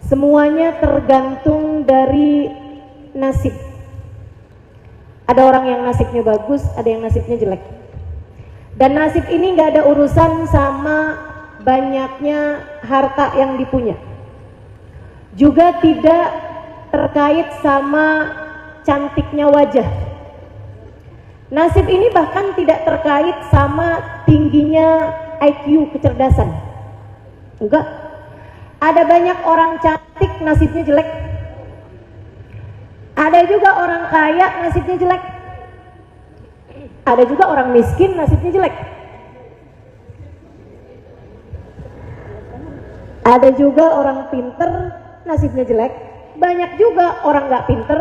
Semuanya tergantung dari nasib. Ada orang yang nasibnya bagus, ada yang nasibnya jelek. Dan nasib ini gak ada urusan sama banyaknya harta yang dipunya. Juga tidak terkait sama cantiknya wajah. Nasib ini bahkan tidak terkait sama tingginya IQ, kecerdasan. Enggak. Ada banyak orang cantik nasibnya jelek. Ada juga orang kaya nasibnya jelek. Ada juga orang miskin nasibnya jelek. Ada juga orang pinter nasibnya jelek. Banyak juga orang gak pinter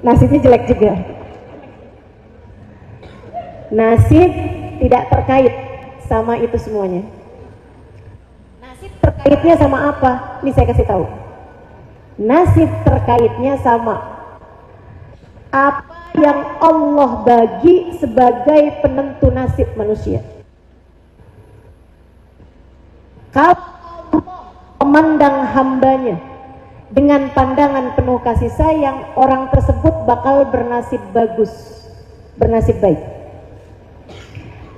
nasibnya jelek juga. Nasib tidak terkait sama itu semuanya. Nasib terkaitnya sama apa? Ini saya kasih tahu. Nasib terkaitnya sama apa yang Allah bagi sebagai penentu nasib manusia. Kalau Allah memandang hambanya dengan pandangan penuh kasih sayang, orang tersebut bakal bernasib bagus, bernasib baik.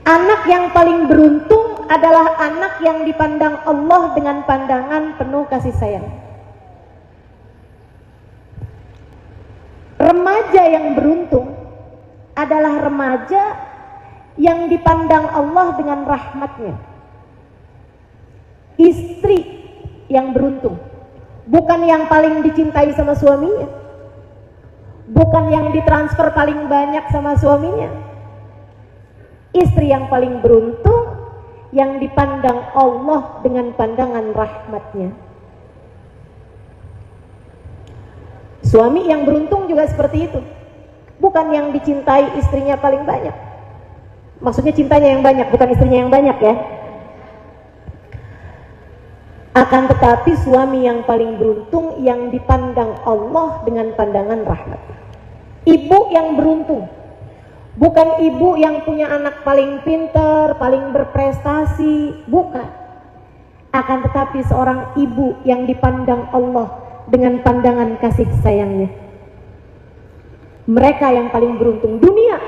Anak yang paling beruntung adalah anak yang dipandang Allah dengan pandangan penuh kasih sayang. Remaja yang beruntung adalah remaja yang dipandang Allah dengan rahmatnya. Istri yang beruntung, bukan yang paling dicintai sama suaminya, bukan yang ditransfer paling banyak sama suaminya. Istri yang paling beruntung yang dipandang Allah dengan pandangan rahmatnya. Suami yang beruntung juga seperti itu, bukan yang dicintai istrinya paling banyak. Maksudnya cintanya yang banyak, bukan istrinya yang banyak ya. Akan tetapi suami yang paling beruntung yang dipandang Allah dengan pandangan rahmat. Ibu yang beruntung, bukan ibu yang punya anak paling pintar, paling berprestasi, bukan. Akan tetapi seorang ibu yang dipandang Allah dengan pandangan kasih sayangnya. Mereka yang paling beruntung dunia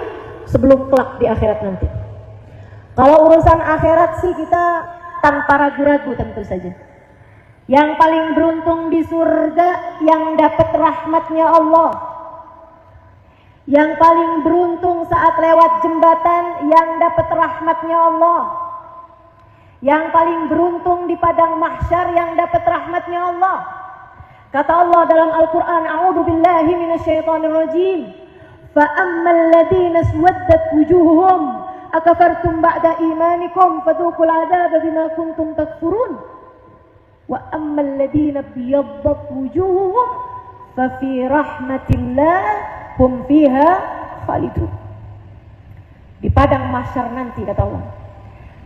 sebelum kelak di akhirat nanti. Kalau urusan akhirat sih kita tanpa ragu-ragu tentu saja. Yang paling beruntung di surga yang dapat rahmatnya Allah. Yang paling beruntung saat lewat jembatan yang dapat rahmatnya Allah. Yang paling beruntung di padang mahsyar yang dapat rahmatnya Allah. Kata Allah dalam Al-Quran, A'udhu billahi minasyaitonir rajim. Fa'ammal ladhina swaddat wujuhuhum akafartum ba'da imanikum fadhuqul adaba bima kuntum takfurun. Wa ammal ladhina biyaddat wujuhuhum fafi rahmatillah hum fiha khalidun. Di padang mahsyar nanti kata Allah,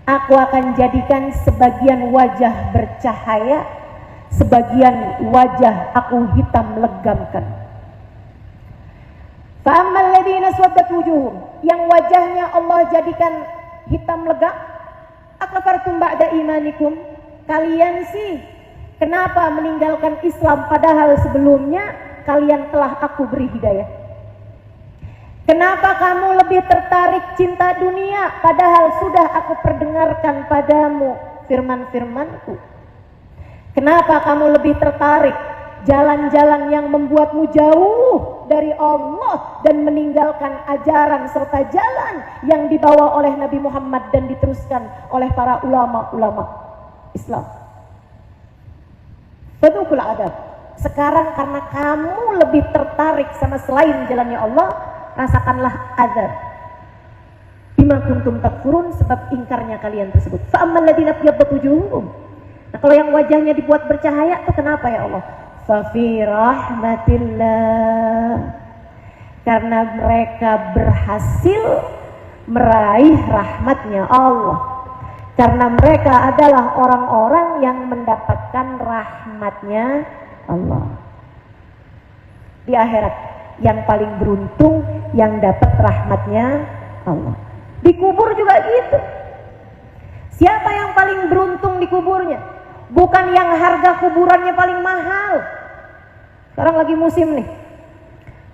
aku akan jadikan sebagian wajah bercahaya, sebagian wajah aku hitam legamkan. Fa'ammal ladhina swaddat wujuhum, yang wajahnya Allah jadikan hitam legam, akafartum ba'da imanikum, kalian sih kenapa meninggalkan Islam padahal sebelumnya kalian telah aku beri hidayah? Kenapa kamu lebih tertarik cinta dunia padahal sudah aku perdengarkan padamu firman-firmanku? Kenapa kamu lebih tertarik jalan-jalan yang membuatmu jauh dari Allah dan meninggalkan ajaran serta jalan yang dibawa oleh Nabi Muhammad dan diteruskan oleh para ulama-ulama Islam? Fadhuqul adab. Sekarang karena kamu lebih tertarik sama selain jalannya Allah, rasakanlah azab. Bima kuntum takfurun, sebab ingkarnya kalian tersebut. Fa'ammal ladhina biyaddat wujuhum. Nah, kalau yang wajahnya dibuat bercahaya itu kenapa ya Allah? Fafi rahmatillah. Karena mereka berhasil meraih rahmatnya Allah. Karena mereka adalah orang-orang yang mendapatkan rahmatnya Allah. Di akhirat yang paling beruntung yang dapat rahmatnya Allah. Di kubur juga gitu. Siapa yang paling beruntung di kuburnya? bukan yang harga kuburannya paling mahal. Sekarang lagi musim nih,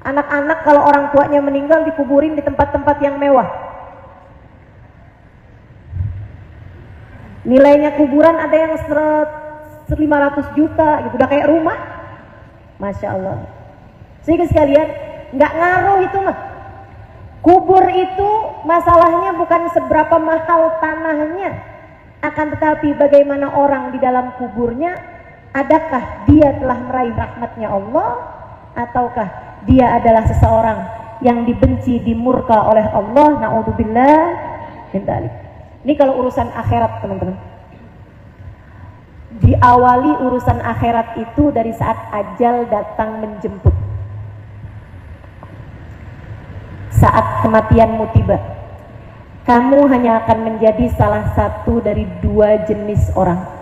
anak-anak kalau orang tuanya meninggal dikuburin di tempat-tempat yang mewah. Nilainya kuburan ada yang 500 juta gitu, udah kayak rumah. Masya Allah. Sehingga sekalian, nggak ngaruh itu mah. Kubur itu masalahnya bukan seberapa mahal tanahnya, akan tetapi bagaimana orang di dalam kuburnya. Adakah dia telah meraih rahmatnya Allah, ataukah dia adalah seseorang yang dibenci, dimurka oleh Allah. Na'udzubillah min dzalik. Ini kalau urusan akhirat, teman-teman. Diawali urusan akhirat itu dari saat ajal datang menjemput. Saat kematianmu tiba, kamu hanya akan menjadi salah satu dari dua jenis orang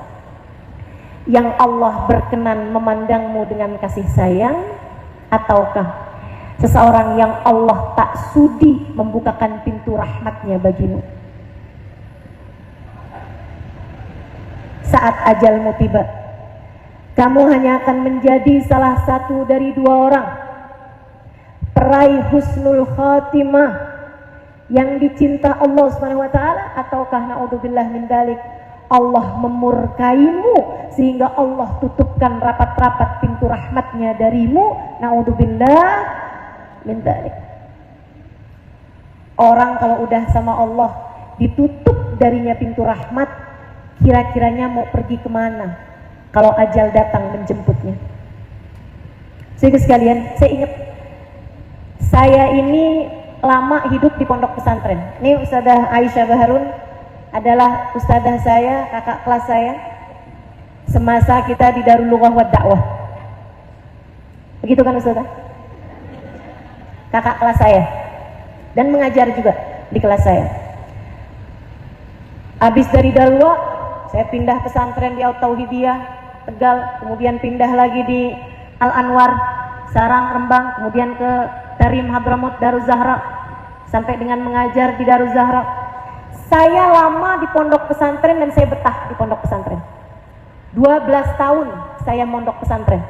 yang Allah berkenan memandangmu dengan kasih sayang, ataukah seseorang yang Allah tak sudi membukakan pintu rahmatnya bagimu. Saat ajalmu tiba, kamu hanya akan menjadi salah satu dari dua orang peraih husnul khatimah yang dicinta Allah Subhanahu wa taala, ataukah naudzubillah min dzalik Allah memurkaimu sehingga Allah tutupkan rapat-rapat pintu rahmatnya darimu. Naudzubillah min dzalik. Orang kalau udah sama Allah ditutup darinya pintu rahmat, kira-kiranya mau pergi kemana kalau ajal datang menjemputnya? Sehingga sekalian, saya ingat saya ini lama hidup di pondok pesantren. Ini Ustadzah Aisyah Baharun adalah ustadzah saya, kakak kelas saya semasa kita di Darul Lughah wa Dakwah. Begitu kan Ustadzah? Kakak kelas saya dan mengajar juga di kelas saya. Habis dari Darul Lughah, saya pindah pesantren di Al-Tauhidiyah Tegal, kemudian pindah lagi di Al-Anwar Sarang Rembang, kemudian ke Tarim Hadramut Daruz Zahra, sampai dengan mengajar di Daruz Zahra. Saya lama di pondok pesantren dan saya betah di pondok pesantren. 12 tahun saya mondok pesantren.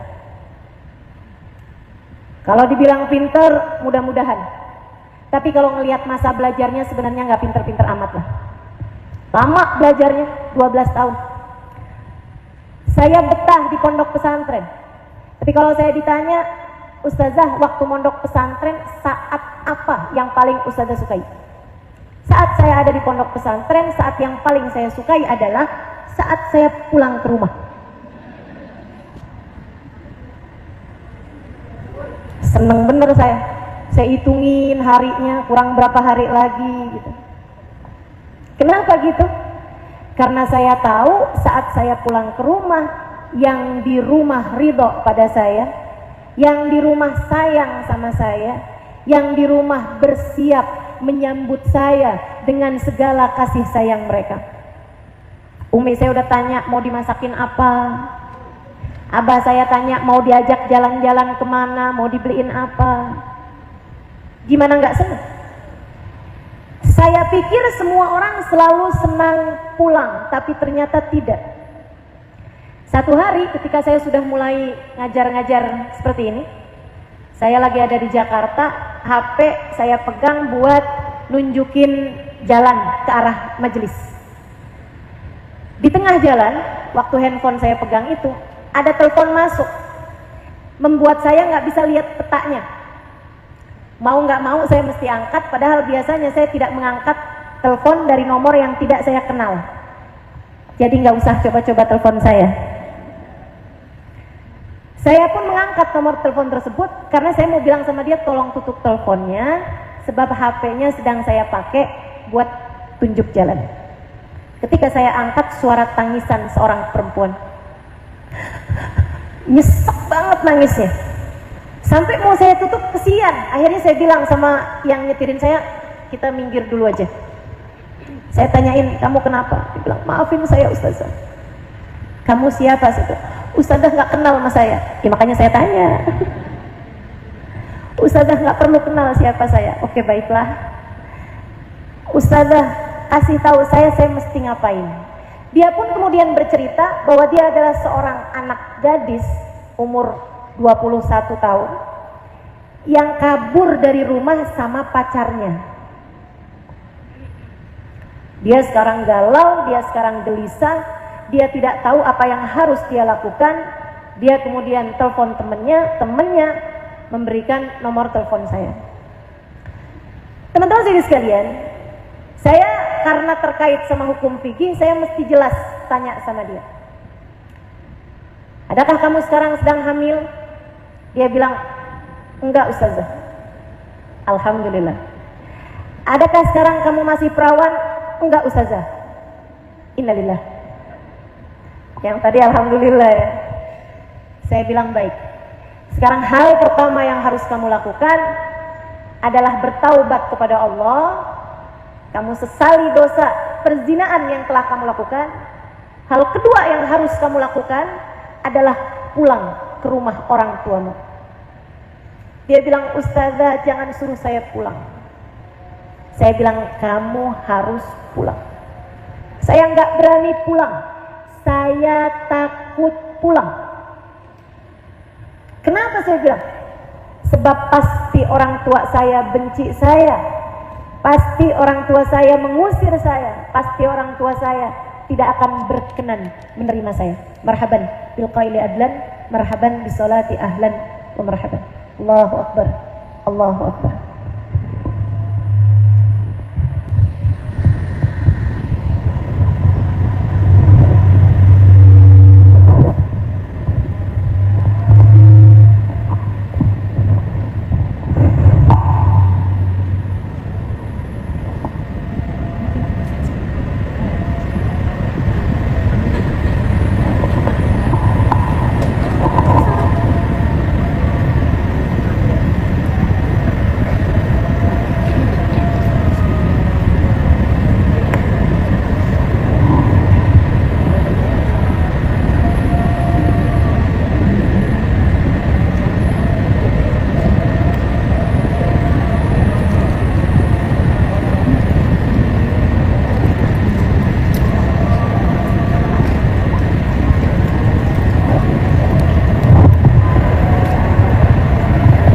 Kalau dibilang pinter, mudah-mudahan. Tapi kalau ngelihat masa belajarnya sebenarnya nggak pinter-pinter amat lah. Lama belajarnya, 12 tahun. Saya betah di pondok pesantren. Tapi kalau saya ditanya, Ustazah, waktu mondok pesantren saat apa yang paling Ustazah sukai? Saat saya ada di pondok pesantren, saat yang paling saya sukai adalah saat saya pulang ke rumah. Seneng bener saya hitungin harinya, kurang berapa hari lagi gitu. Kenapa gitu? Karena saya tahu saat saya pulang ke rumah, yang di rumah ridho pada saya, yang di rumah sayang sama saya, yang di rumah bersiap menyambut saya dengan segala kasih sayang mereka. Umi saya udah tanya mau dimasakin apa, abah saya tanya mau diajak jalan-jalan kemana, mau dibeliin apa. Gimana nggak senang? Saya pikir semua orang selalu senang pulang, tapi ternyata tidak. Satu hari ketika saya sudah mulai ngajar-ngajar seperti ini, saya lagi ada di Jakarta, HP saya pegang buat nunjukin jalan ke arah majelis. Di tengah jalan, waktu handphone saya pegang itu, ada telepon masuk. Membuat saya nggak bisa lihat petanya. Mau nggak mau saya mesti angkat, padahal biasanya saya tidak mengangkat telepon dari nomor yang tidak saya kenal. Jadi nggak usah coba-coba telepon saya. Saya pun mengangkat nomor telepon tersebut karena saya mau bilang sama dia tolong tutup teleponnya sebab HP-nya sedang saya pakai buat tunjuk jalan. Ketika saya angkat, suara tangisan seorang perempuan. Nyesek banget nangisnya. Sampai mau saya tutup kesian. Akhirnya saya bilang sama yang nyetirin saya, kita minggir dulu aja. Saya tanyain, kamu kenapa? Dia bilang, maafin saya Ustazah. Kamu siapa sih? Ustazah nggak kenal sama saya. Ya makanya saya tanya. Ustazah nggak perlu kenal siapa saya. Oke baiklah. Ustazah kasih tahu saya mesti ngapain. Dia pun kemudian bercerita bahwa dia adalah seorang anak gadis umur 21 tahun yang kabur dari rumah sama pacarnya. Dia sekarang galau, dia sekarang gelisah, dia tidak tahu apa yang harus dia lakukan. Dia kemudian telepon temannya memberikan nomor telepon saya. Teman-teman sekalian, saya karena terkait sama hukum fikih, saya mesti jelas tanya sama dia. Adakah kamu sekarang sedang hamil? Dia bilang, enggak Ustazah. Alhamdulillah. Adakah sekarang kamu masih perawan? Enggak Ustazah. Innalillah. Yang tadi alhamdulillah ya. Saya bilang baik. Sekarang hal pertama yang harus kamu lakukan adalah bertaubat kepada Allah. Kamu sesali dosa perzinaan yang telah kamu lakukan. Hal kedua yang harus kamu lakukan adalah pulang ke rumah orang tuamu. Dia bilang, Ustazah jangan suruh saya pulang. Saya bilang, kamu harus pulang. Saya nggak berani pulang. Saya takut pulang. Kenapa saya bilang? Sebab pasti orang tua saya benci saya. Pasti orang tua saya mengusir saya. Pasti orang tua saya tidak akan berkenan menerima saya. Marhaban bil qaili adlan, marhaban bis salati ahlan wa marhaban. Allahu akbar. Allahu akbar.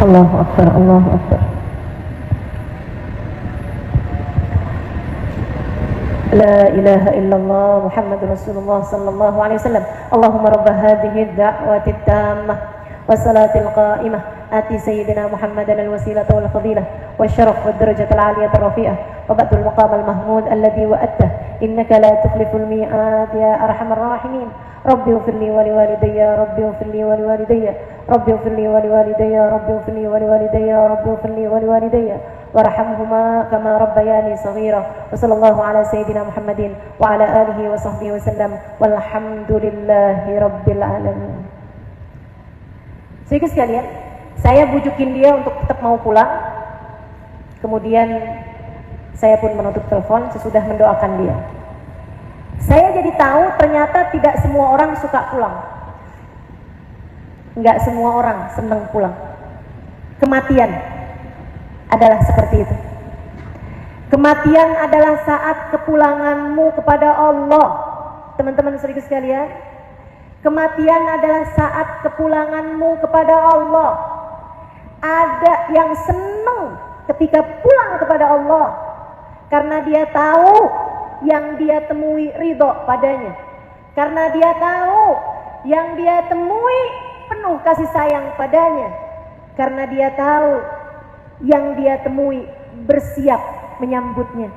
Allahu akbar, Allahu akbar. La ilaha illallah Muhammadur Rasulullah sallallahu alaihi wasallam. Allahumma rabb hadhihi ad-da'wati at-tammah was-salatil qa'imah ati sayyidina Muhammadan al-wasilata wal fadilah wasyaraf wad darajata al-'aliyata ar-rafi'ah wa ba'dul maqam al-mahmud alladhi wa'adta innaka la tukhliful mi'ad ya arhamar rahimin. Rabbi ighfirli wa liwalidayya, Rabbi ighfirli wa liwalidayya, Rabbi ighfirli wa liwalidayya, Rabbi ighfirli wa liwalidayya, Rabbi ighfirli wa liwalidayya warhamhuma kama rabbayani shaghira. Wa sallallahu ala sayyidina Muhammadin wa ala alihi wa sahbihi wa sallam walhamdulillahi rabbil alamin. Sedikit sekalian, saya bujukin dia untuk tetap mau pulang. Kemudian saya pun menutup telepon sesudah mendoakan dia. Saya jadi tahu ternyata tidak semua orang suka pulang. Enggak semua orang senang pulang. Kematian adalah seperti itu. Kematian adalah saat kepulanganmu kepada Allah. Teman-teman sedikit sekalian, kematian adalah saat kepulanganmu kepada Allah. Ada yang senang ketika pulang kepada Allah karena dia tahu yang dia temui ridho padanya, karena dia tahu yang dia temui penuh kasih sayang padanya, karena dia tahu yang dia temui bersiap menyambutnya.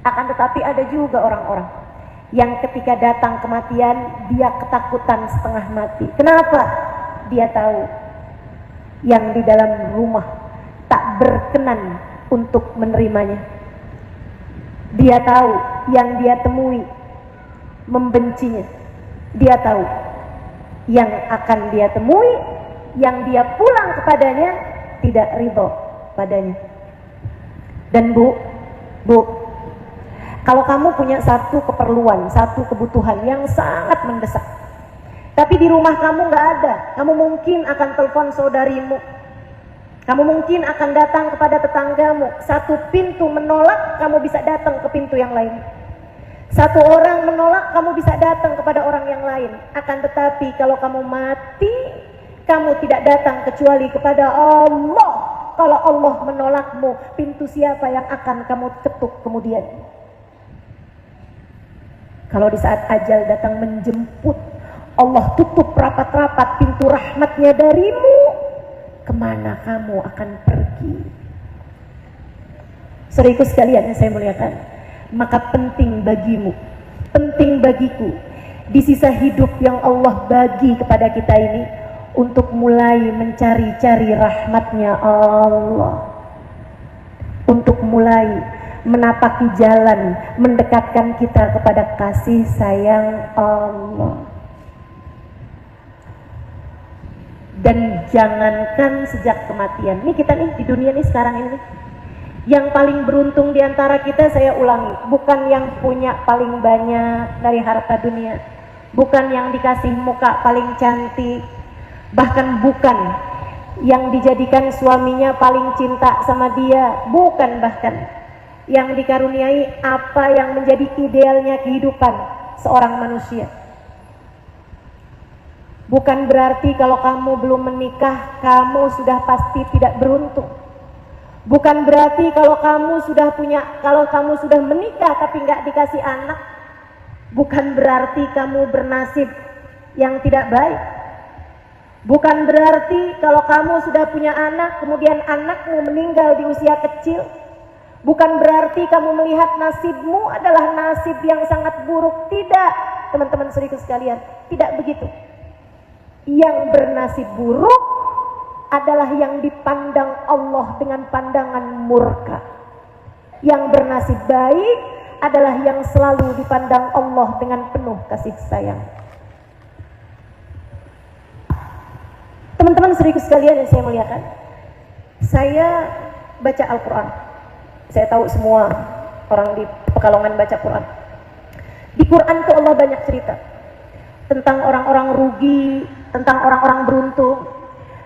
Akan tetapi ada juga orang-orang yang ketika datang kematian dia ketakutan setengah mati. Kenapa? Dia tahu yang di dalam rumah tak berkenan untuk menerimanya. Dia tahu yang dia temui membencinya. Dia tahu yang akan dia temui, yang dia pulang kepadanya tidak ridho padanya. Dan bu, kalau kamu punya satu keperluan, satu kebutuhan yang sangat mendesak, tapi di rumah kamu nggak ada, kamu mungkin akan telepon saudarimu. Kamu mungkin akan datang kepada tetanggamu. Satu pintu menolak, kamu bisa datang ke pintu yang lain. Satu orang menolak, kamu bisa datang kepada orang yang lain. Akan tetapi kalau kamu mati, kamu tidak datang kecuali kepada Allah. Kalau Allah menolakmu, pintu siapa yang akan kamu ketuk kemudian? Kalau di saat ajal datang menjemput, Allah tutup rapat-rapat pintu rahmatnya darimu, kemana kamu akan pergi? Saudaraku sekalian yang saya muliakan, maka penting bagimu, penting bagiku, di sisa hidup yang Allah bagi kepada kita ini, untuk mulai mencari-cari rahmatnya Allah, untuk mulai menapaki jalan mendekatkan kita kepada kasih sayang Allah. Dan jangankan sejak kematian, ini kita nih di dunia nih sekarang ini, yang paling beruntung di antara kita, saya ulangi, bukan yang punya paling banyak dari harta dunia, bukan yang dikasih muka paling cantik, bahkan bukan yang dijadikan suaminya paling cinta sama dia, bukan bahkan yang dikaruniai apa yang menjadi idealnya kehidupan seorang manusia. Bukan berarti kalau kamu belum menikah, kamu sudah pasti tidak beruntung. Bukan berarti kalau kamu sudah menikah tapi nggak dikasih anak, bukan berarti kamu bernasib yang tidak baik. Bukan berarti kalau kamu sudah punya anak, kemudian anakmu meninggal di usia kecil, bukan berarti kamu melihat nasibmu adalah nasib yang sangat buruk. Tidak, teman-teman saudaraku sekalian, tidak begitu. Yang bernasib buruk adalah yang dipandang Allah dengan pandangan murka. Yang bernasib baik adalah yang selalu dipandang Allah dengan penuh kasih sayang. Teman-teman saudaraku sekalian yang saya muliakan, saya baca Al-Quran. Saya tahu semua orang di Pekalongan baca Quran. Di Quran tuh Allah banyak cerita tentang orang-orang rugi, tentang orang-orang beruntung.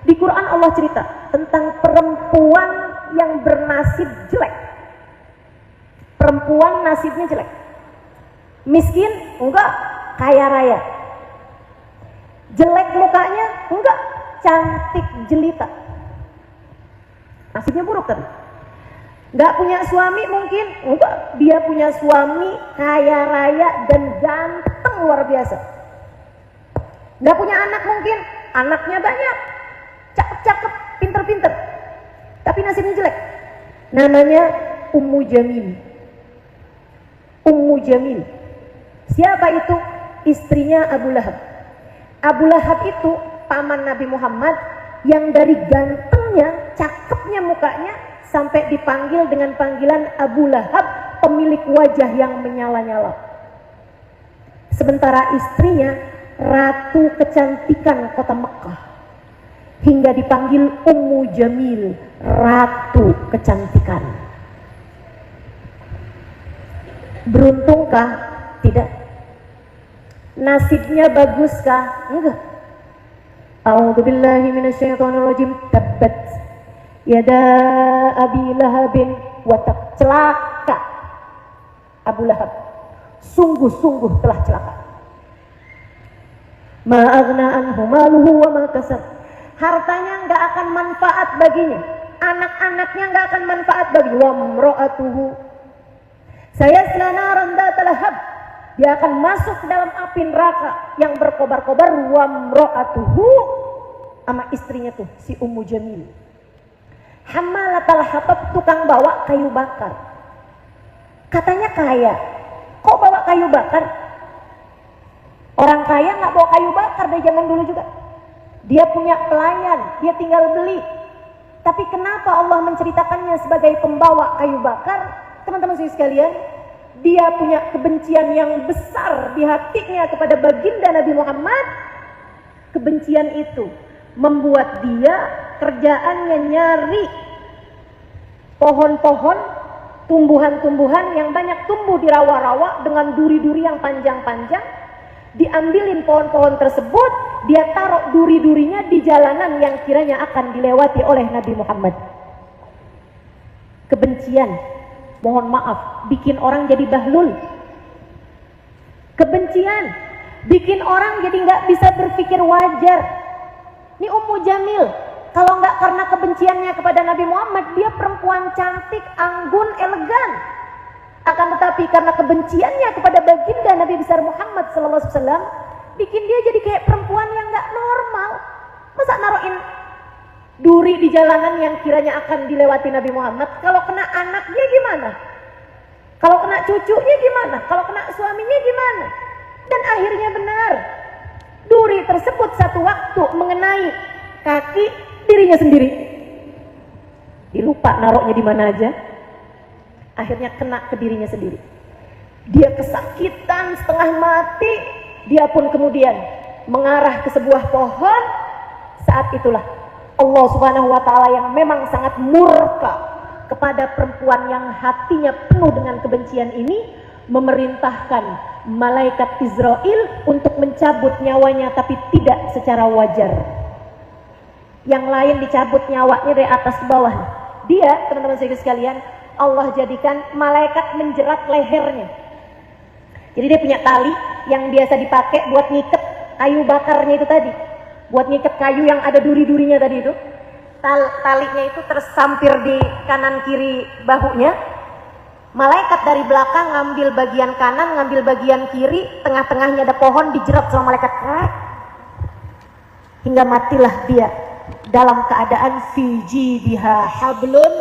Di Quran Allah cerita tentang perempuan yang bernasib jelek. Perempuan nasibnya jelek. Miskin? Enggak. Kaya raya. Jelek mukanya? Enggak. Cantik jelita. Nasibnya buruk kan? Enggak punya suami mungkin? Enggak. Dia punya suami kaya raya dan ganteng luar biasa. Enggak punya anak mungkin? Anaknya banyak. Cakep-cakep, pinter-pinter, tapi nasibnya jelek. Namanya Ummu Jamil. Ummu Jamil. Siapa itu? Istrinya Abu Lahab. Abu Lahab itu paman Nabi Muhammad yang dari gantengnya, cakepnya mukanya, sampai dipanggil dengan panggilan Abu Lahab, pemilik wajah yang menyala-nyala. Sementara istrinya ratu kecantikan kota Mekah, hingga dipanggil Ummu Jamil, ratu kecantikan. Beruntungkah? Tidak. Nasibnya baguskah? Enggak. A'udzubillahi minasyaitonirrajim. Tabbat yada Abi Lahabin wa tab. Celaka Abu Lahab, sungguh-sungguh telah celaka. Ma aghna anhu maluhu wa ma kasab. Hartanya nggak akan manfaat baginya, anak-anaknya nggak akan manfaat bagi. Wa mra'atuhu sayasla naran dzatal lahab. Dia akan masuk ke dalam api neraka yang berkobar-kobar. Wa mra'atuhu, sama istrinya tuh si Ummu Jamil, hammalatal hatab, tukang bawa kayu bakar. Katanya kaya, kok bawa kayu bakar? Orang kaya nggak bawa kayu bakar dari zaman dulu juga. Dia punya pelayan, dia tinggal beli. Tapi kenapa Allah menceritakannya sebagai pembawa kayu bakar? Teman-teman sekalian, dia punya kebencian yang besar di hatinya kepada baginda Nabi Muhammad. Kebencian itu membuat dia kerjaannya nyari pohon-pohon, tumbuhan-tumbuhan yang banyak tumbuh di rawa-rawa dengan duri-duri yang panjang-panjang. Diambilin pohon-pohon tersebut, dia taruh duri-durinya di jalanan yang kiranya akan dilewati oleh Nabi Muhammad. Kebencian, mohon maaf, bikin orang jadi bahlul. kebencian, bikin orang jadi nggak bisa berpikir wajar. Ini Ummu Jamil, kalau nggak karena kebenciannya kepada Nabi Muhammad, dia perempuan cantik, anggun, elegan. Akan tetapi karena kebenciannya kepada baginda Nabi besar Muhammad SAW, bikin dia jadi kayak perempuan yang nggak normal. Masa naruhin duri di jalanan yang kiranya akan dilewati Nabi Muhammad? Kalau kena anaknya gimana? Kalau kena cucunya gimana? Kalau kena suaminya gimana? Dan akhirnya benar, duri tersebut satu waktu mengenai kaki dirinya sendiri. Dilupa naruhnya di mana aja. Akhirnya kena ke dirinya sendiri. Dia kesakitan setengah mati. Dia pun kemudian mengarah ke sebuah pohon. Saat itulah Allah Subhanahu wa Ta'ala yang memang sangat murka kepada perempuan yang hatinya penuh dengan kebencian ini, memerintahkan malaikat Israel untuk mencabut nyawanya, tapi tidak secara wajar. Yang lain dicabut nyawanya dari atas ke bawah. Dia, teman-teman sekalian, Allah jadikan malaikat menjerat lehernya. Jadi dia punya tali yang biasa dipakai buat ngiket kayu bakarnya itu tadi, buat ngiket kayu yang ada duri-durinya tadi itu. Talinya itu tersampir di kanan kiri bahunya. Malaikat dari belakang ngambil bagian kanan, ngambil bagian kiri, tengah-tengahnya ada pohon, dijerat sama malaikat. Hingga matilah dia dalam keadaan fi jidha hablun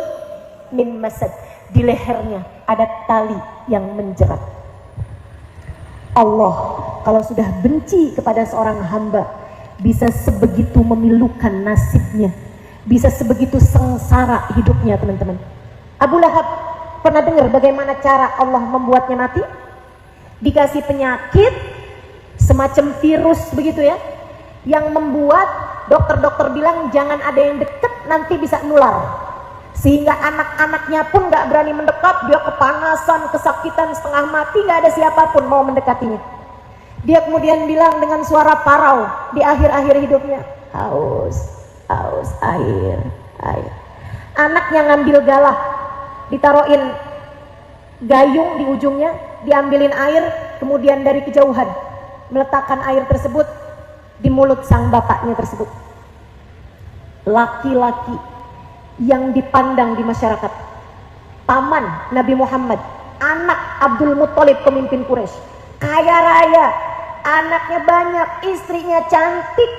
min masad. Di lehernya ada tali yang menjerat. Allah kalau sudah benci kepada seorang hamba, bisa sebegitu memilukan nasibnya, bisa sebegitu sengsara hidupnya, teman-teman. Abu Lahab, pernah dengar bagaimana cara Allah membuatnya mati? Dikasih penyakit semacam virus begitu ya, yang membuat dokter-dokter bilang jangan ada yang deket, nanti bisa nular. Sehingga anak-anaknya pun gak berani mendekat. Dia kepanasan, kesakitan, setengah mati, gak ada siapapun mau mendekatinya. Dia kemudian bilang dengan suara parau di akhir-akhir hidupnya, haus, haus, air, air. Anaknya ngambil galah, ditaruhin gayung di ujungnya, diambilin air, kemudian dari kejauhan meletakkan air tersebut di mulut sang bapaknya tersebut. Laki-laki yang dipandang di masyarakat, paman Nabi Muhammad, anak Abdul Muttalib, pemimpin Quraisy, kaya raya, anaknya banyak, istrinya cantik,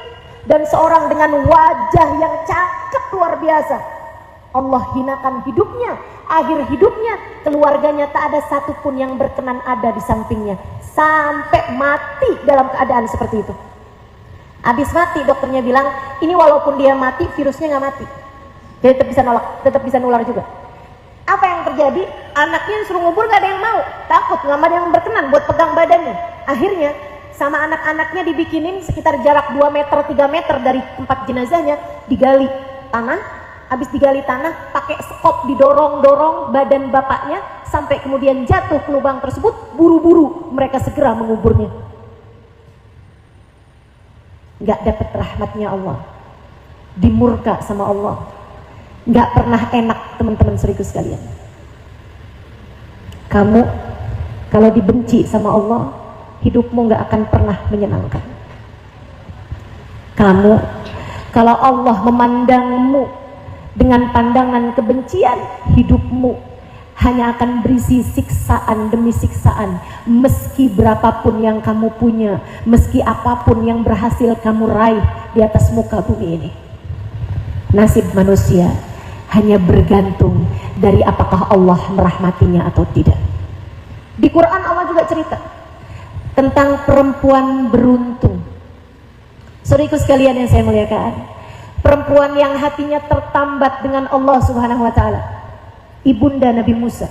dan seorang dengan wajah yang cakep luar biasa. Allah hinakan hidupnya, akhir hidupnya keluarganya tak ada satupun yang berkenan ada di sampingnya, sampai mati dalam keadaan seperti itu. Habis mati dokternya bilang, ini walaupun dia mati, virusnya nggak mati, dia tetap bisa nolak, tetap bisa nular juga. Apa yang terjadi? Anaknya suruh ngubur gak ada yang mau, takut nggak ada yang berkenan buat pegang badannya. Akhirnya sama anak-anaknya dibikinin sekitar jarak 2 meter 3 meter dari tempat jenazahnya, digali tanah. Habis digali tanah, pakai sekop didorong-dorong badan bapaknya sampai kemudian jatuh ke lubang tersebut. Buru-buru mereka segera menguburnya. Gak dapat rahmatnya Allah, dimurka sama Allah. Gak pernah enak, teman-teman seriku sekalian. Kamu kalau dibenci sama Allah, hidupmu gak akan pernah menyenangkan. Kamu kalau Allah memandangmu dengan pandangan kebencian, hidupmu hanya akan berisi siksaan demi siksaan. Meski berapapun yang kamu punya, meski apapun yang berhasil kamu raih di atas muka bumi ini, nasib manusia hanya bergantung dari apakah Allah merahmatinya atau tidak. Di Quran Allah juga cerita tentang perempuan beruntung. Saudaraku sekalian yang saya muliakan, perempuan yang hatinya tertambat dengan Allah Subhanahu wa Ta'ala, ibunda Nabi Musa.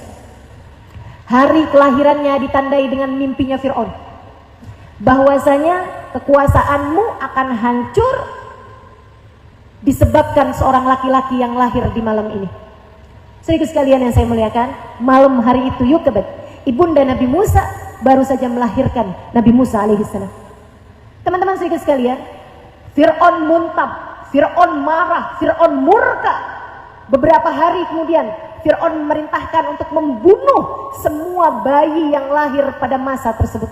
Hari kelahirannya ditandai dengan mimpinya Fir'aun, bahwasanya kekuasaanmu akan hancur disebabkan seorang laki-laki yang lahir di malam ini. Saudaraku sekalian yang saya muliakan, malam hari itu Yukabat, ibunda Nabi Musa, baru saja melahirkan Nabi Musa alaihissalam. Teman-teman saudaraku sekalian, Fir'aun muntab, Fir'aun marah, Fir'aun murka. Beberapa hari kemudian Fir'aun memerintahkan untuk membunuh semua bayi yang lahir pada masa tersebut.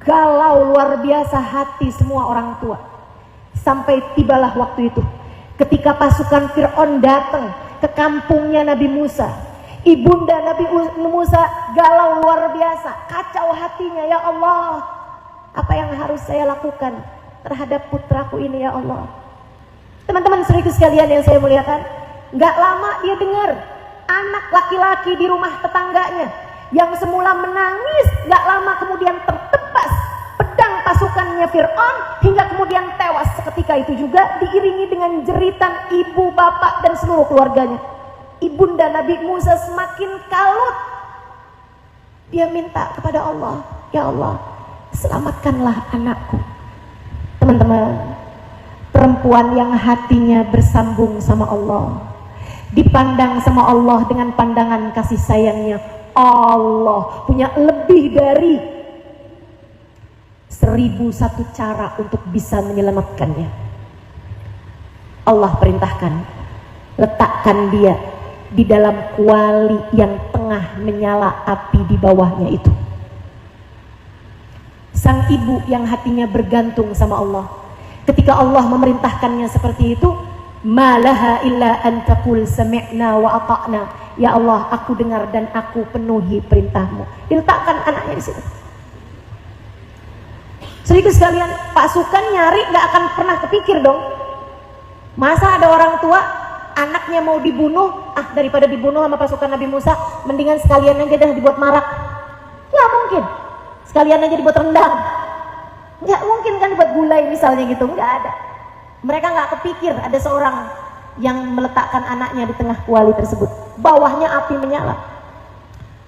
galau luar biasa hati semua orang tua. Sampai tibalah waktu itu ketika pasukan Fir'aun datang ke kampungnya Nabi Musa. Ibunda Nabi Musa galau luar biasa, kacau hatinya. Ya Allah, apa yang harus saya lakukan terhadap putraku ini ya Allah. Teman-teman saudaraku sekalian yang saya muliakan, gak lama dia dengar anak laki-laki di rumah tetangganya yang semula menangis, gak lama kemudian tertebas pedang pasukannya Fir'aun hingga kemudian tewas seketika itu juga, diiringi dengan jeritan ibu, bapak dan seluruh keluarganya. Ibunda Nabi Musa semakin kalut. Dia minta kepada Allah, ya Allah, selamatkanlah anakku. Teman-teman, perempuan yang hatinya bersambung sama Allah, dipandang sama Allah dengan pandangan kasih sayangnya, Allah punya lebih dari 1001 cara untuk bisa menyelamatkannya. Allah perintahkan, letakkan dia di dalam kuali yang tengah menyala api di bawahnya itu. Sang ibu yang hatinya bergantung sama Allah, ketika Allah memerintahkannya seperti itu, malaha illa an taqul sami'na wa ata'na. Ya Allah, aku dengar dan aku penuhi perintahmu. Diletakkan anaknya di situ. Saudaraku sekalian, pasukan nyari gak akan pernah kepikir dong. Masa ada orang tua anaknya mau dibunuh, daripada dibunuh sama pasukan Nabi Musa, mendingan sekalian aja dah dibuat marak. Ya mungkin. Sekalian aja dibuat rendang. Nggak mungkin kan dibuat gulai misalnya gitu, nggak ada. Mereka nggak kepikir ada seorang yang meletakkan anaknya di tengah kuali tersebut. Bawahnya api menyala.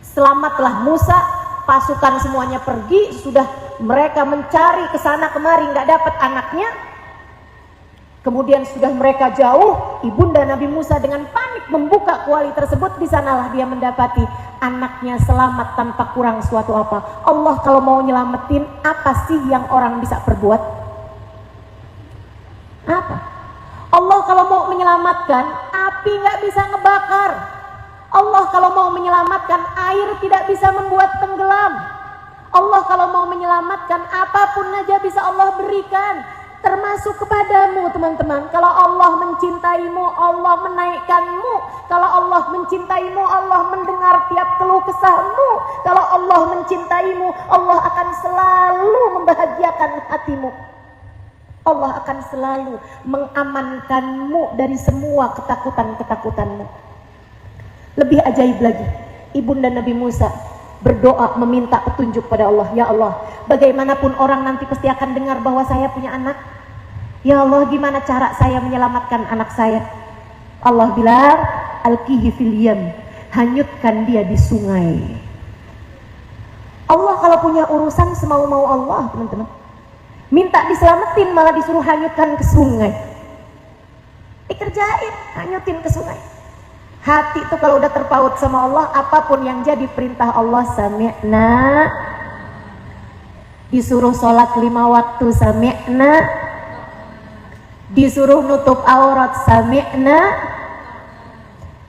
Selamatlah Musa, pasukan semuanya pergi, sudah mereka mencari ke sana kemari nggak dapat anaknya. Kemudian sudah mereka jauh, ibunda Nabi Musa dengan panik membuka kuali tersebut. Di sanalah dia mendapati anaknya selamat tanpa kurang suatu apa. Allah kalau mau nyelamatin, apa sih yang orang bisa perbuat? Apa? Allah kalau mau menyelamatkan, api nggak bisa ngebakar. Allah kalau mau menyelamatkan, air tidak bisa membuat tenggelam. Allah kalau mau menyelamatkan, apapun aja bisa Allah berikan. Termasuk kepadamu teman-teman. Kalau Allah mencintaimu, Allah menaikkanmu. Kalau Allah mencintaimu, Allah mendengar tiap keluh kesahmu. Kalau Allah mencintaimu, Allah akan selalu membahagiakan hatimu. Allah akan selalu mengamankanmu dari semua ketakutan-ketakutanmu. Lebih ajaib lagi, ibunda Nabi Musa berdoa meminta petunjuk pada Allah. Ya Allah, bagaimanapun orang nanti pasti akan dengar bahwa saya punya anak. Ya Allah, gimana cara saya menyelamatkan anak saya? Allah bilang, alqihi fil yam, hanyutkan dia di sungai. Allah kalau punya urusan semau-mau Allah, teman-teman. Minta diselamatin malah disuruh hanyutkan ke sungai. Dikerjain, hanyutin ke sungai. Hati itu kalau udah terpaut sama Allah, apapun yang jadi perintah Allah, sami'na. Disuruh sholat 5 waktu, sami'na. Disuruh nutup aurat, sami'na.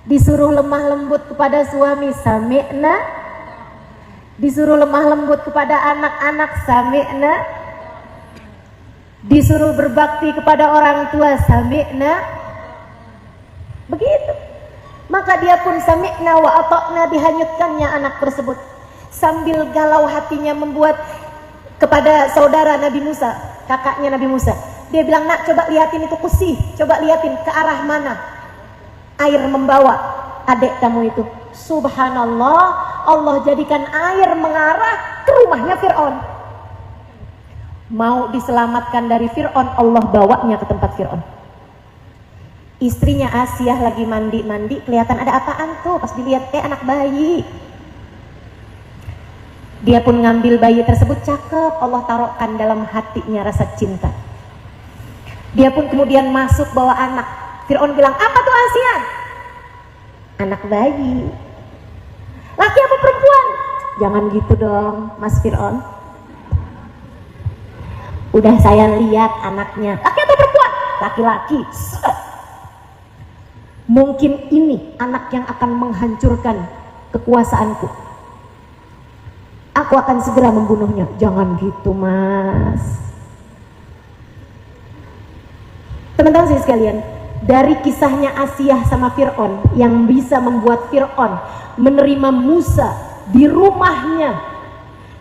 Disuruh lemah lembut kepada suami, sami'na. Disuruh lemah lembut kepada anak-anak, sami'na. Disuruh berbakti kepada orang tua, sami'na. Begitu. Maka dia pun sami'na wa ata'na, dihanyutkannya anak tersebut. Sambil galau hatinya membuat kepada saudara Nabi Musa, kakaknya Nabi Musa. Dia bilang, nak coba liatin itu kusih, coba liatin ke arah mana air membawa adik kamu itu. Subhanallah, Allah jadikan air mengarah ke rumahnya Fir'aun. Mau diselamatkan dari Fir'aun, Allah bawanya ke tempat Fir'aun. Istrinya Asiyah lagi mandi-mandi, kelihatan ada apaan tuh, pas dilihat anak bayi. Dia pun ngambil bayi tersebut, cakep, Allah taruhkan dalam hatinya rasa cinta. Dia pun kemudian masuk bawa anak. Fir'aun bilang, apa tuh Asiyah? Anak bayi. Laki apa perempuan? Jangan gitu dong, Mas Fir'aun. Udah saya lihat anaknya. Laki atau perempuan? Laki-laki. Mungkin ini anak yang akan menghancurkan kekuasaanku. Aku akan segera membunuhnya. Jangan gitu, Mas. Teman-teman sekalian, dari kisahnya Asiyah sama Fir'aun yang bisa membuat Fir'aun menerima Musa di rumahnya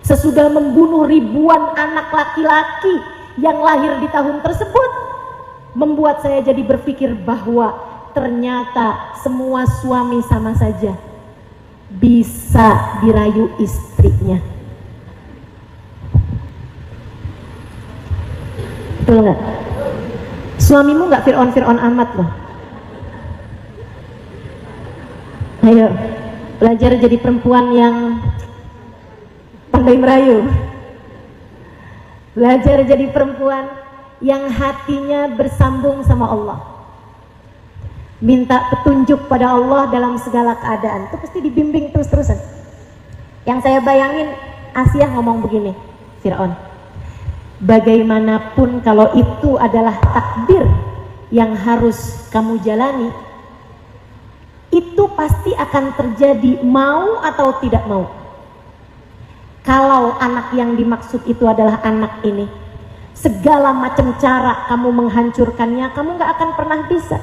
sesudah membunuh ribuan anak laki-laki yang lahir di tahun tersebut, membuat saya jadi berpikir bahwa ternyata semua suami sama saja bisa dirayu istrinya. Betul nggak? Suamimu nggak Fir'aun amat loh. Ayo belajar jadi perempuan yang pandai merayu. Belajar jadi perempuan yang hatinya bersambung sama Allah. Minta petunjuk pada Allah dalam segala keadaan. Itu pasti dibimbing terus-terusan. Yang saya bayangin Asiyah ngomong begini, Fir'aun, bagaimanapun kalau itu adalah takdir yang harus kamu jalani, itu pasti akan terjadi mau atau tidak mau. Kalau anak yang dimaksud itu adalah anak ini, segala macam cara kamu menghancurkannya, kamu gak akan pernah bisa.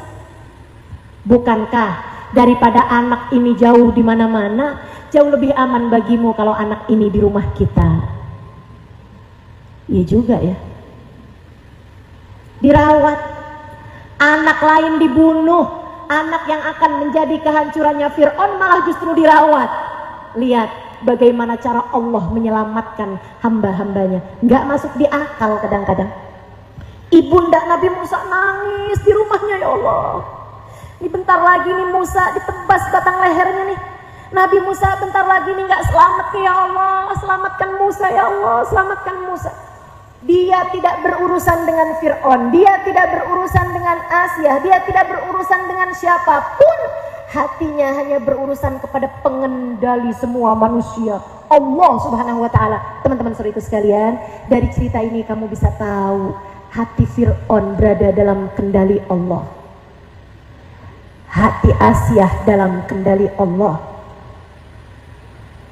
Bukankah daripada anak ini jauh di mana-mana, jauh lebih aman bagimu kalau anak ini di rumah kita? Iya juga ya. Dirawat, anak lain dibunuh, anak yang akan menjadi kehancurannya Fir'aun malah justru dirawat. Lihat bagaimana cara Allah menyelamatkan hamba-hambanya. Nggak masuk di akal kadang-kadang. Ibunda Nabi Musa nangis di rumahnya, ya Allah. Ini bentar lagi nih Musa ditebas batang lehernya nih. Nabi Musa bentar lagi nih nggak selamat, ya Allah. Selamatkan Musa, ya Allah. Selamatkan Musa. Dia tidak berurusan dengan Fir'aun, dia tidak berurusan dengan Asiyah, dia tidak berurusan dengan siapapun. Hatinya hanya berurusan kepada pengendali semua manusia, Allah Subhanahu wa ta'ala. Teman-teman saudara itu sekalian, dari cerita ini kamu bisa tahu hati Fir'aun berada dalam kendali Allah, hati Asiyah dalam kendali Allah,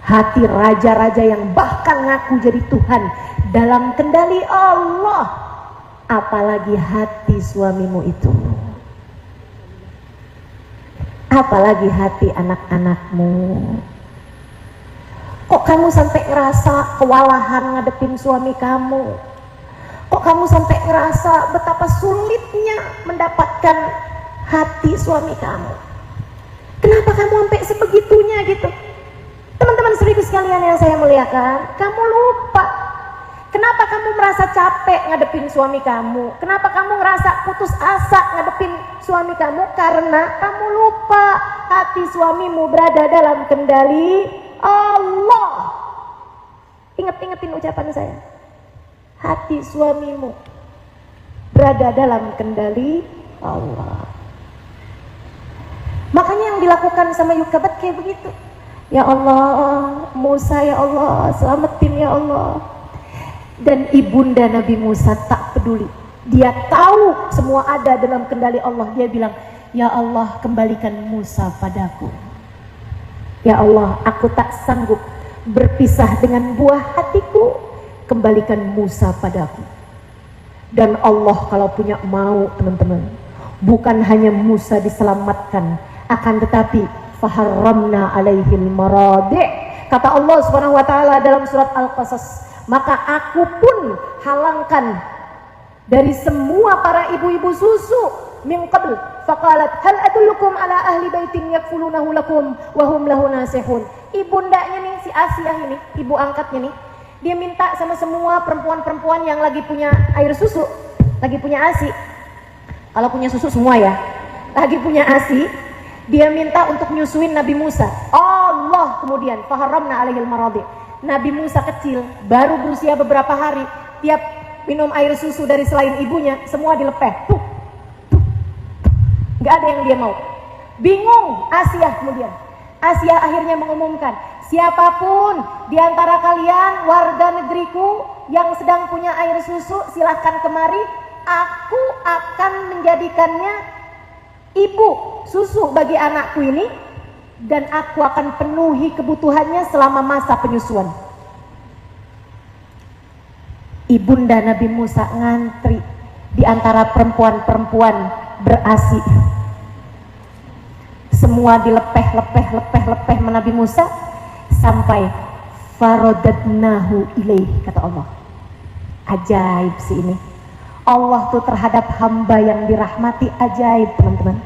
hati raja-raja yang bahkan ngaku jadi Tuhan dalam kendali Allah. Apalagi hati suamimu itu, apalagi hati anak-anakmu. Kok kamu sampai ngerasa kewalahan ngadepin suami kamu? Kok kamu sampai ngerasa betapa sulitnya mendapatkan hati suami kamu? Kenapa kamu sampai sebegitunya gitu? Teman-teman seribu sekalian yang saya muliakan, kamu lupa. Kenapa kamu merasa capek ngadepin suami kamu? Kenapa kamu ngerasa putus asa ngadepin suami kamu? Karena kamu lupa hati suamimu berada dalam kendali Allah. Ingat-ingatin ucapan saya. Hati suamimu berada dalam kendali Allah. Makanya yang dilakukan sama Yukabat kayak begitu. Ya Allah, Musa ya Allah, selamatin ya Allah. Dan ibunda Nabi Musa tak peduli. Dia tahu semua ada dalam kendali Allah. Dia bilang, ya Allah, kembalikan Musa padaku. Ya Allah, aku tak sanggup berpisah dengan buah hatiku. Kembalikan Musa padaku. Dan Allah kalau punya mau, teman-teman, bukan hanya Musa diselamatkan, akan tetapi faharramna alaihil maradi'. Kata Allah Subhanahu wa taala dalam surat Al-Qasas, maka aku pun halangkan dari semua para ibu-ibu susu min qabl faqalat hal adullukum ala ahli baitin yakfulunahu lakum wa hum lahu nasihun. Ibundanya nih, si Asiyah ini, ibu angkatnya nih, dia minta sama semua perempuan-perempuan yang lagi punya air susu, lagi punya ASI. Kalau punya susu semua ya, lagi punya ASI, dia minta untuk nyusuin Nabi Musa. Allah kemudian faharramna alaihil maradi'. Nabi Musa kecil, baru berusia beberapa hari, tiap minum air susu dari selain ibunya, semua dilepeh. Gak ada yang dia mau. Bingung Asiyah kemudian. Asiyah akhirnya mengumumkan, siapapun di antara kalian warga negeriku yang sedang punya air susu, silahkan kemari. Aku akan menjadikannya ibu susu bagi anakku ini, dan aku akan penuhi kebutuhannya selama masa penyusuan. ibunda Nabi Musa ngantri di antara perempuan-perempuan berasi. Semua dilepeh Nabi Musa sampai farodadnahu ilaih, kata Allah. Ajaib sih ini. Allah tuh terhadap hamba yang dirahmati ajaib, teman-teman.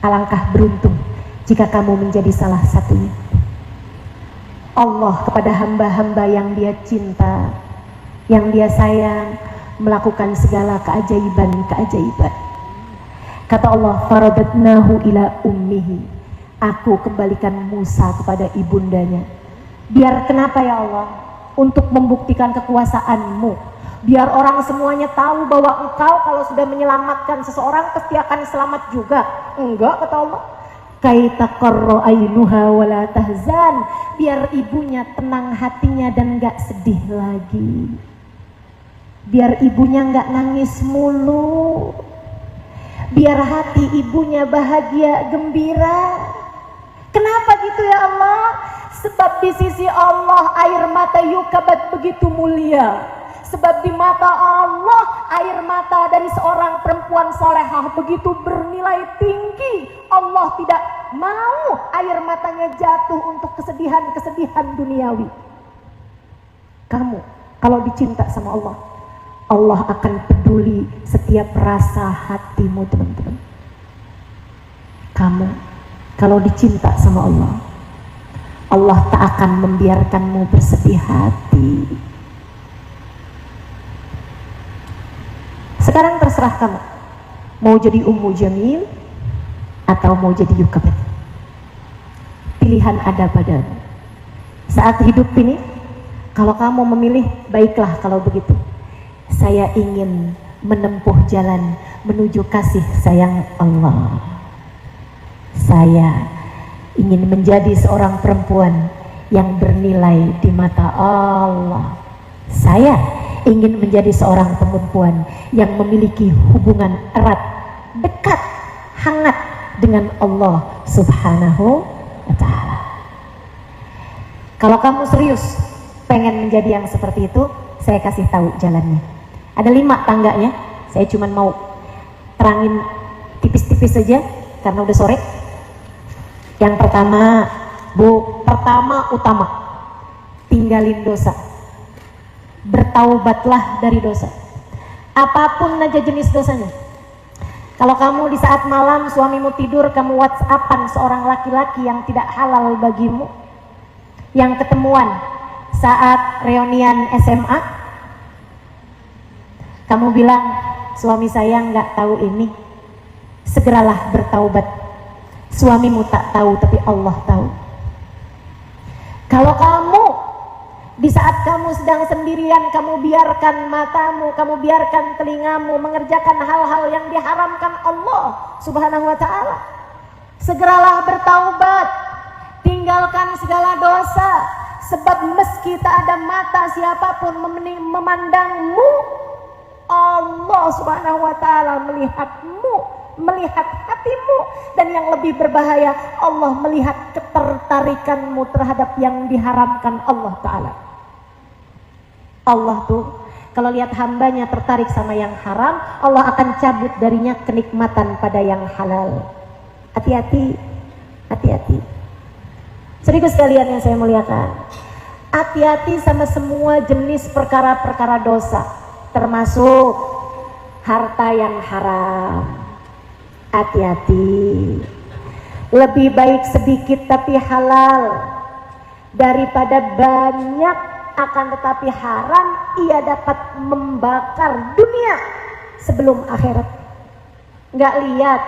Alangkah beruntung jika kamu menjadi salah satunya. Allah kepada hamba-hamba yang dia cinta, yang dia sayang, melakukan segala keajaiban-keajaiban. Kata Allah, faradadnahu ila ummihi. Aku kembalikan Musa kepada ibundanya. Biar kenapa ya Allah? Untuk membuktikan kekuasaanmu. Biar orang semuanya tahu bahwa engkau kalau sudah menyelamatkan seseorang pasti akan selamat juga. Enggak, kata Allah. Kai taqarra ainuha wala tahzan. Biar ibunya tenang hatinya dan gak sedih lagi. Biar ibunya gak nangis mulu. Biar hati ibunya bahagia, gembira. Kenapa gitu ya Allah? Sebab di sisi Allah air mata Yukabat begitu mulia. Sebab di mata Allah air mata dari seorang perempuan salehah begitu bernilai tinggi. Allah tidak mau air matanya jatuh untuk kesedihan-kesedihan duniawi. Kamu kalau dicinta sama Allah, Allah akan peduli setiap rasa hatimu, teman-teman. Kamu kalau dicinta sama Allah, Allah tak akan membiarkanmu bersedih hati. Sekarang terserah kamu, mau jadi Ummu Jamil atau mau jadi Yukabat. Pilihan ada padamu. Saat hidup ini, kalau kamu memilih, baiklah kalau begitu. Saya ingin menempuh jalan menuju kasih sayang Allah. Saya ingin menjadi seorang perempuan yang bernilai di mata Allah. Saya ingin menjadi seorang perempuan yang memiliki hubungan erat, dekat, hangat dengan Allah Subhanahu wa Ta'ala. Kalau kamu serius pengen menjadi yang seperti itu, saya kasih tahu jalannya. Ada 5 tangganya, saya cuma mau terangin tipis-tipis saja karena udah sore. Yang pertama, utama, tinggalin dosa. Bertaubatlah dari dosa. Apapun aja jenis dosanya. Kalau kamu di saat malam suamimu tidur, kamu WhatsAppan seorang laki-laki yang tidak halal bagimu, yang ketemuan saat reunian SMA, kamu bilang, suami saya nggak tahu ini, segeralah bertaubat. Suamimu tak tahu, tapi Allah tahu. Kalau kamu di saat kamu sedang sendirian, kamu biarkan matamu, kamu biarkan telingamu mengerjakan hal-hal yang diharamkan Allah Subhanahu wa Ta'ala, segeralah bertaubat, tinggalkan segala dosa. Sebab meski tak ada mata siapapun memandangmu, Allah Subhanahu wa Ta'ala melihatmu, melihat hatimu. Dan yang lebih berbahaya, Allah melihat ketertarikanmu terhadap yang diharamkan Allah Ta'ala. Allah tuh kalau lihat hambanya tertarik sama yang haram, Allah akan cabut darinya kenikmatan pada yang halal. Hati-hati, hati-hati. Saudara sekalian yang saya muliakan, hati-hati sama semua jenis perkara-perkara dosa, termasuk harta yang haram. Hati-hati. Lebih baik sedikit tapi halal daripada banyak akan tetapi haram, ia dapat membakar dunia sebelum akhirat. Nggak lihat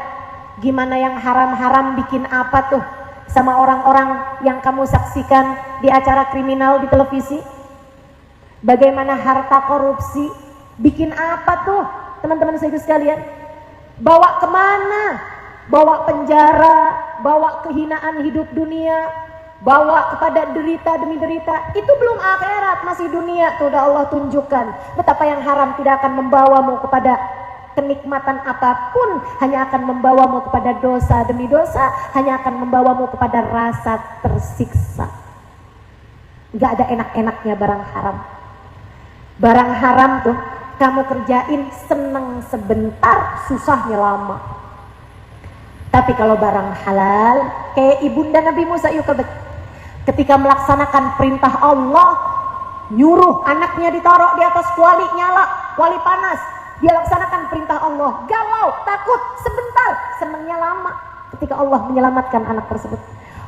gimana yang haram-haram bikin apa tuh sama orang-orang yang kamu saksikan di acara kriminal di televisi? Bagaimana harta korupsi bikin apa tuh teman-teman saya sekalian? Bawa kemana? Bawa penjara, bawa kehinaan hidup dunia, bawa kepada derita demi derita. Itu belum akhirat, masih dunia tuh udah Allah tunjukkan betapa yang haram tidak akan membawamu kepada kenikmatan apapun, hanya akan membawamu kepada dosa demi dosa, hanya akan membawamu kepada rasa tersiksa. Gak ada enak-enaknya barang haram. Barang haram tuh kamu kerjain seneng sebentar, susahnya lama. Tapi kalau barang halal, kayak ibunda Nabi Musa Yukabet, ketika melaksanakan perintah Allah, nyuruh anaknya ditaruh di atas kuali nyala, kuali panas, dia laksanakan perintah Allah, galau, takut, sebentar, senengnya lama. Ketika Allah menyelamatkan anak tersebut,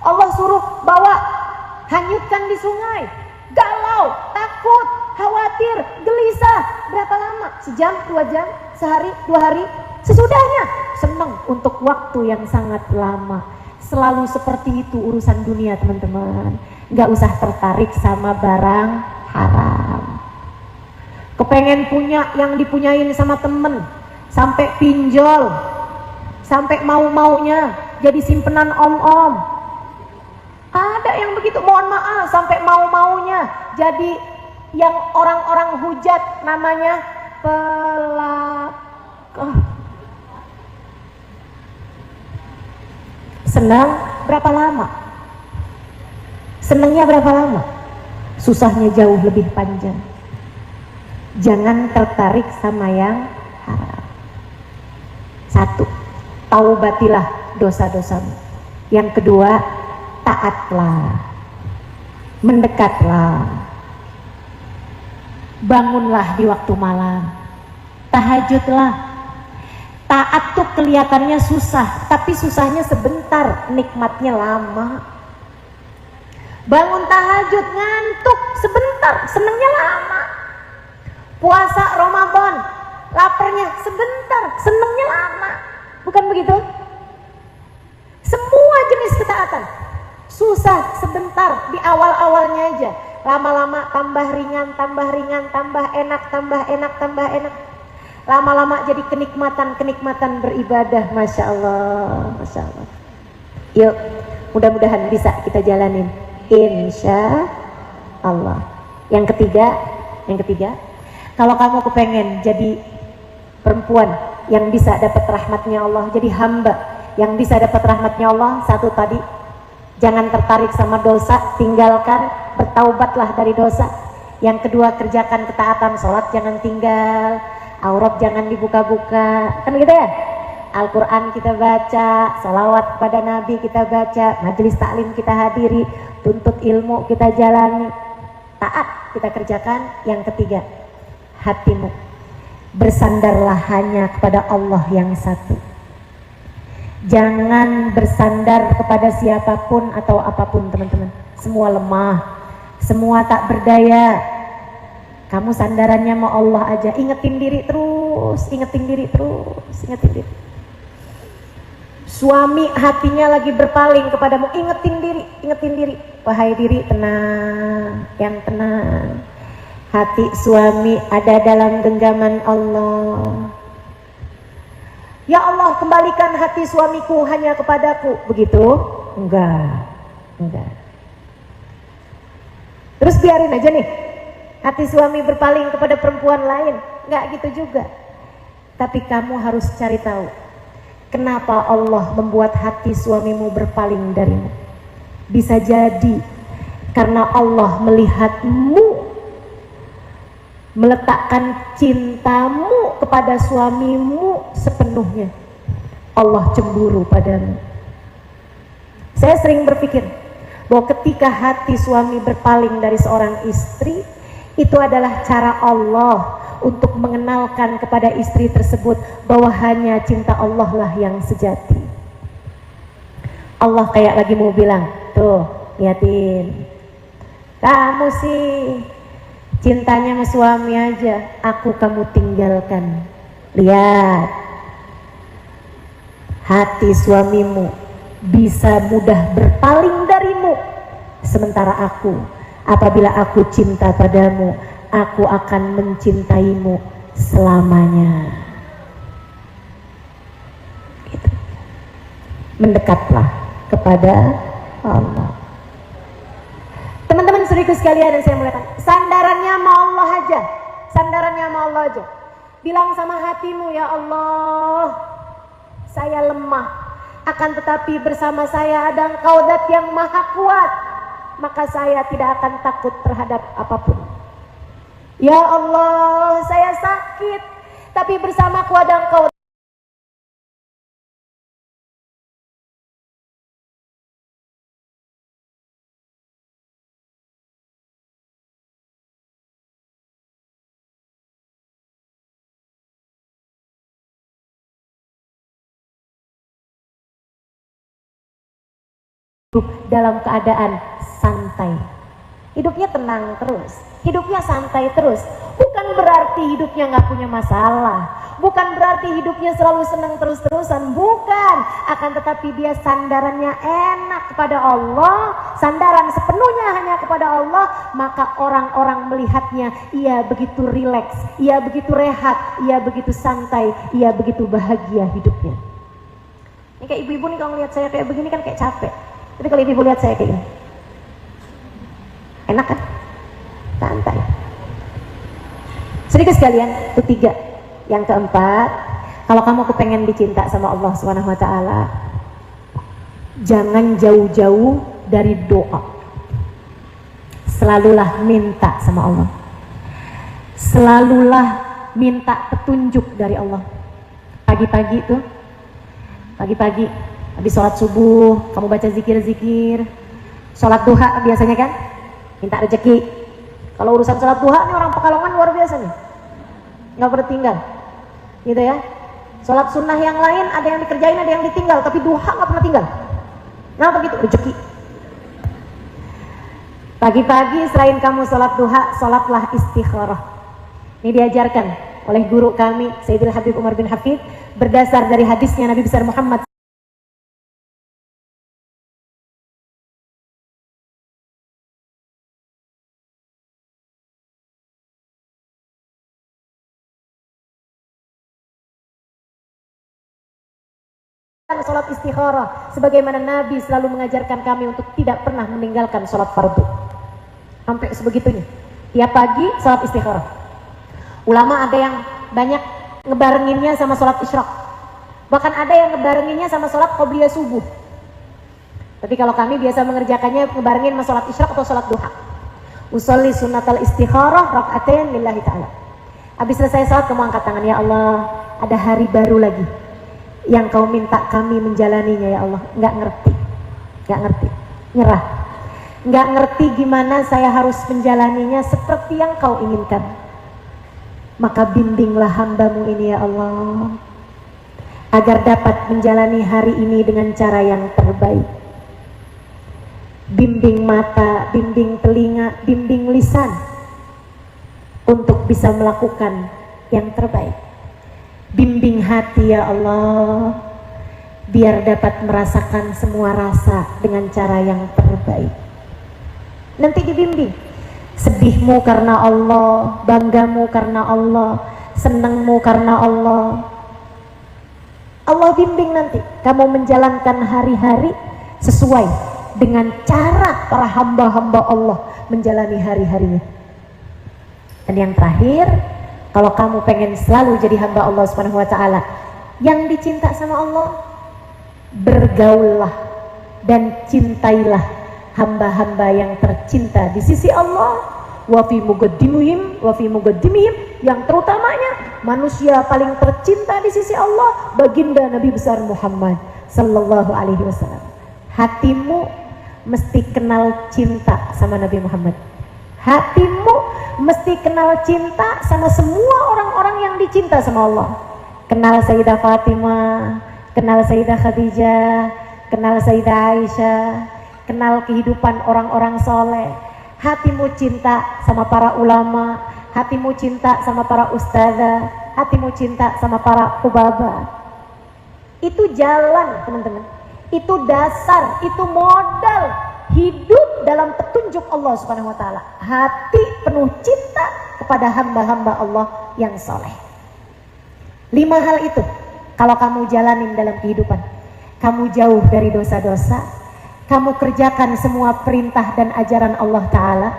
Allah suruh bawa, hanyutkan di sungai, galau, takut, khawatir, gelisah, berapa lama? Sejam, 2 jam, sehari, 2 hari, sesudahnya senang untuk waktu yang sangat lama. Selalu seperti itu urusan dunia teman-teman, nggak usah tertarik sama barang haram. Kepengen punya yang dipunyain sama temen, sampai pinjol, sampai mau-maunya jadi simpenan om-om. Ada yang begitu, mohon maaf, sampai mau-maunya jadi yang orang-orang hujat, namanya senang berapa lama? Senangnya berapa lama? Susahnya jauh lebih panjang. Jangan tertarik sama yang haram. 1, taubatilah dosa-dosamu. Yang kedua, taatlah, mendekatlah, bangunlah di waktu malam, tahajudlah. Taat tuh kelihatannya susah, tapi susahnya sebentar, nikmatnya lama. Bangun tahajud ngantuk sebentar, senengnya lama. Puasa Ramadan, laparnya sebentar, senengnya lama. Bukan begitu? Semua jenis ketaatan susah sebentar di awal-awalnya aja, lama-lama tambah ringan, tambah ringan, tambah enak, tambah enak, tambah enak. Lama-lama jadi kenikmatan beribadah. Masya Allah, Masya Allah. Yuk, mudah-mudahan bisa kita jalanin, insya Allah. Yang ketiga, kalau kamu kepengen jadi perempuan yang bisa dapat rahmatnya Allah, jadi hamba yang bisa dapat rahmatnya Allah, 1 tadi, jangan tertarik sama dosa, tinggalkan, bertaubatlah dari dosa. Yang kedua, kerjakan ketaatan, sholat jangan tinggal, aurat jangan dibuka-buka, kan gitu ya. Al-Quran kita baca, salawat kepada Nabi kita baca, majelis taklim kita hadiri, tuntut ilmu kita jalani, taat kita kerjakan. Yang ketiga, hatimu bersandarlah hanya kepada Allah yang satu. Jangan bersandar kepada siapapun atau apapun teman-teman. Semua lemah, semua tak berdaya. Kamu sandarannya mau Allah aja. Ingetin diri terus, ingetin diri terus, ingetin diri. Suami hatinya lagi berpaling kepadamu, ingetin diri. Wahai diri, tenang, yang tenang. Hati suami ada dalam genggaman Allah. Ya Allah, kembalikan hati suamiku hanya kepadaku. Begitu? Enggak. Terus biarin aja nih hati suami berpaling kepada perempuan lain. Enggak gitu juga. Tapi kamu harus cari tahu, kenapa Allah membuat hati suamimu berpaling darimu. Bisa jadi karena Allah melihatmu meletakkan cintamu kepada suamimu sepenuhnya. Allah cemburu padamu. Saya sering berpikir bahwa ketika hati suami berpaling dari seorang istri, itu adalah cara Allah untuk mengenalkan kepada istri tersebut bahwa hanya cinta Allah lah yang sejati. Allah kayak lagi mau bilang, tuh liatin, kamu sih cintanya sama suami aja, aku kamu tinggalkan. Lihat, hati suamimu bisa mudah berpaling darimu, sementara aku, apabila aku cinta padamu, aku akan mencintaimu selamanya. Gitu. Mendekatlah kepada Allah. Teman-teman saudaraku sekalian yang saya muliakan, sandarannya sama Allah aja, sandarannya sama Allah aja. Bilang sama hatimu, ya Allah, saya lemah, akan tetapi bersama saya ada Engkau Dat yang maha kuat, maka saya tidak akan takut terhadap apapun. Ya Allah, saya sakit, tapi bersamaku ada Engkau. Dalam keadaan santai, hidupnya tenang terus, hidupnya santai terus. Bukan berarti hidupnya nggak punya masalah, bukan berarti hidupnya selalu senang terus-terusan, bukan. Akan tetapi dia sandarannya enak kepada Allah, sandaran sepenuhnya hanya kepada Allah. Maka orang-orang melihatnya, ia begitu rileks, ia begitu rehat, ia begitu santai, ia begitu bahagia hidupnya. Ini kayak ibu-ibu nih, kalau ngeliat saya kayak begini kan kayak capek. Tapi kalau ibu lihat saya kayak gini, enak kan? Santai. Sedikit sekalian, itu 3. Yang keempat, kalau kamu kepengen dicinta sama Allah Subhanahu wa Ta'ala, jangan jauh-jauh dari doa. Selalulah minta sama Allah, selalulah minta petunjuk dari Allah. Pagi-pagi tuh, pagi-pagi habis sholat subuh, kamu baca zikir-zikir. Sholat duha biasanya kan, minta rezeki. Kalau urusan sholat duha nih orang Pekalongan luar biasa nih, nggak pernah tinggal, gitu ya. Sholat sunnah yang lain ada yang dikerjain, ada yang ditinggal, tapi duha nggak pernah tinggal. Kenapa gitu? Rezeki. Pagi-pagi selain kamu sholat duha, sholatlah istikharah. Ini diajarkan oleh guru kami Sayyidil Habib Umar bin Hafid berdasar dari hadisnya Nabi besar Muhammad sholat istikharah, sebagaimana Nabi selalu mengajarkan kami untuk tidak pernah meninggalkan sholat fardu. Sampai sebegitunya, tiap pagi sholat istikharah. Ulama ada yang banyak ngebarenginnya sama sholat isyraq, bahkan ada yang ngebarenginnya sama sholat qobliyah subuh. Tapi kalau kami biasa mengerjakannya ngebarengin sama sholat isyraq atau sholat duha. Usolli sunnatal istikharah rak'atain lillahi ta'ala. Habis selesai sholat kamu angkat tangan, ya Allah, ada hari baru lagi yang kau minta kami menjalaninya ya Allah. Nggak ngerti, nyerah, nggak ngerti gimana saya harus menjalaninya seperti yang kau inginkan. Maka bimbinglah hambamu ini ya Allah, agar dapat menjalani hari ini dengan cara yang terbaik. Bimbing mata, bimbing telinga, bimbing lisan untuk bisa melakukan yang terbaik. Bimbing hati ya Allah, biar dapat merasakan semua rasa dengan cara yang terbaik. Nanti dibimbing, sedihmu karena Allah, banggamu karena Allah, senangmu karena Allah. Allah bimbing nanti kamu menjalankan hari-hari sesuai dengan cara para hamba-hamba Allah menjalani hari-harinya. Dan yang terakhir, kalau kamu pengen selalu jadi hamba Allah Subhanahu wa Ta'ala yang dicinta sama Allah, bergaullah dan cintailah hamba-hamba yang tercinta di sisi Allah. Wa fi muqaddimihim, yang terutamanya manusia paling tercinta di sisi Allah, baginda Nabi besar Muhammad sallallahu alaihi wasallam. Hatimu mesti kenal cinta sama Nabi Muhammad. Hatimu mesti kenal cinta sama semua orang-orang yang dicinta sama Allah. Kenal Sayyidah Fatimah, kenal Sayyidah Khadijah, kenal Sayyidah Aisyah, kenal kehidupan orang-orang soleh. Hatimu cinta sama para ulama, hatimu cinta sama para ustazah, hatimu cinta sama para kubaba. Itu jalan teman-teman, itu dasar, itu modal hidup dalam petunjuk Allah Subhanahu wa Ta'ala. Hati penuh cinta kepada hamba-hamba Allah yang soleh. 5 hal itu kalau kamu jalanin dalam kehidupan, kamu jauh dari dosa-dosa, kamu kerjakan semua perintah dan ajaran Allah Ta'ala,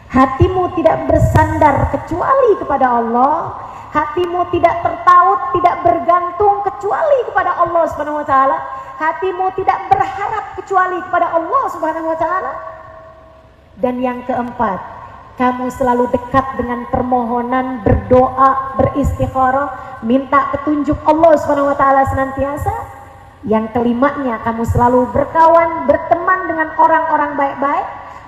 hatimu tidak bersandar kecuali kepada Allah, hatimu tidak tertaut, tidak bergantung kecuali kepada Allah Subhanahu wa Ta'ala, hatimu tidak berharap kecuali kepada Allah Subhanahu wa Ta'ala. Dan yang keempat, kamu selalu dekat dengan permohonan, berdoa, beristikharah, minta petunjuk Allah SWT senantiasa. Yang kelimanya, kamu selalu berkawan, berteman dengan orang-orang baik-baik,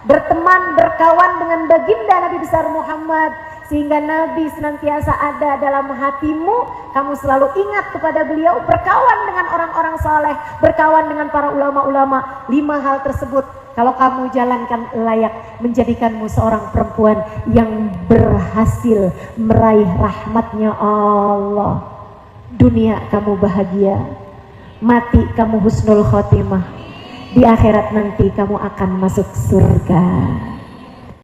berteman, berkawan dengan baginda Nabi besar Muhammad, sehingga Nabi senantiasa ada dalam hatimu. Kamu selalu ingat kepada beliau, berkawan dengan orang-orang saleh, berkawan dengan para ulama-ulama. 5 hal tersebut kalau kamu jalankan layak menjadikanmu seorang perempuan yang berhasil meraih rahmatnya Allah. Dunia kamu bahagia, mati kamu husnul khotimah, di akhirat nanti kamu akan masuk surga.